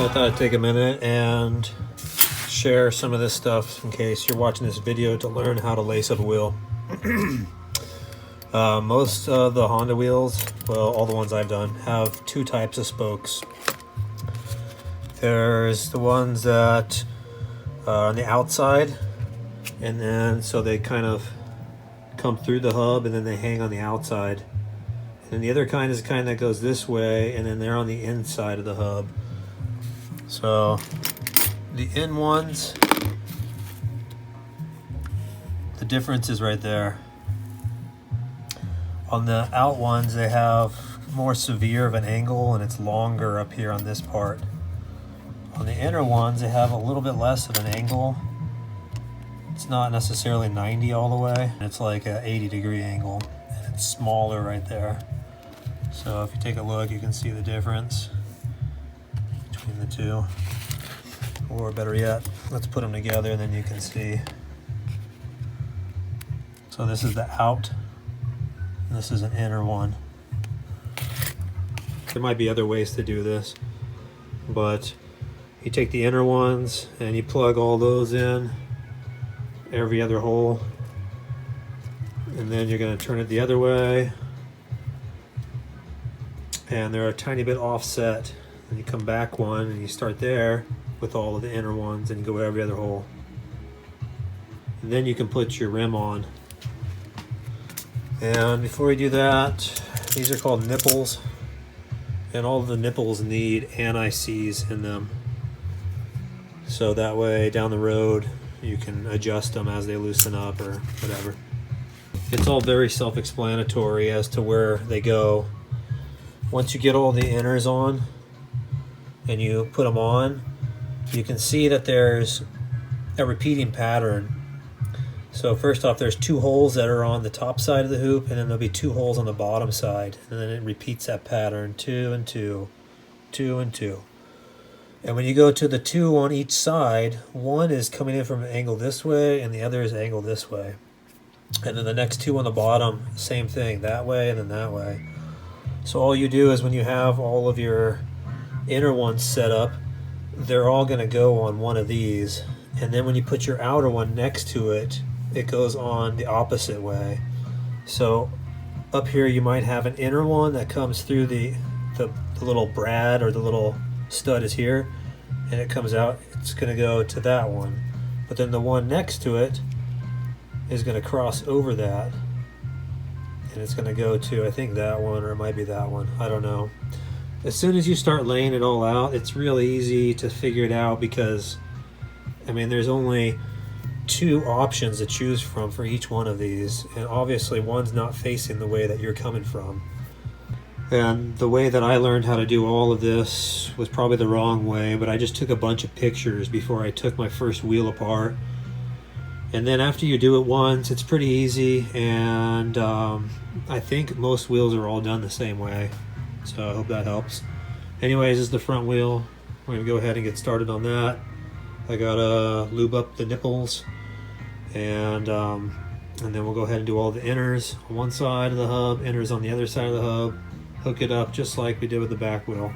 So I thought I'd take a minute and share some of this stuff in case you're watching this video to learn how to lace up a wheel. Most of the Honda wheels, well, all the ones I've done, have two types of spokes. There's the ones that are on the outside, and then so they kind of come through the hub and then they hang on the outside. And the other kind is the kind that goes this way and then they're on the inside of the hub. So the in ones, the difference is right there. On the out ones, they have more severe of an angle and it's longer up here on this part. On the inner ones, they have a little bit less of an angle. It's not necessarily 90 all the way. It's like an 80-degree angle and it's smaller right there. So if you take a look, you can see the difference between the two. Or better yet, let's put them together and then you can see. So this is the out, and this is an inner one. There might be other ways to do this, but you take the inner ones and you plug all those in, every other hole, and then you're going to turn it the other way, and they're a tiny bit offset, and you come back one and you start there with all of the inner ones and go every other hole, and then you can put your rim on. And before you do that, these are called nipples, and all of the nipples need anti-seize in them, so that way down the road you can adjust them as they loosen up or whatever. It's all very self-explanatory as to where they go. Once you get all the inners on and you put them on, you can see that there's a repeating pattern. So first off, there's two holes that are on the top side of the hoop, and then there'll be two holes on the bottom side, and then it repeats that pattern, 2 and 2, 2 and 2. And when you go to the two on each side, one is coming in from an angle this way and the other is angled this way. And then the next two on the bottom, same thing, that way and then that way. So all you do is when you have all of your inner ones set up, they're all going to go on one of these. And then when you put your outer one next to it, it goes on the opposite way. So up here you might have an inner one that comes through the little brad, or the little stud is here, and it comes out, it's going to go to that one. But then the one next to it is going to cross over that, and it's going to go to, I think, that one, or it might be that one, I don't know. As soon as you start laying it all out, it's really easy to figure it out, because I mean there's only two options to choose from for each one of these, and obviously one's not facing the way that you're coming from. And the way that I learned how to do all of this was probably the wrong way, but I just took a bunch of pictures before I took my first wheel apart. And then after you do it once, it's pretty easy, and I think most wheels are all done the same way. So I hope that helps. Anyways, this is the front wheel. We're gonna go ahead and get started on that. I gotta lube up the nipples, and then we'll go ahead and do all the inners on one side of the hub, inners on the other side of the hub, hook it up just like we did with the back wheel.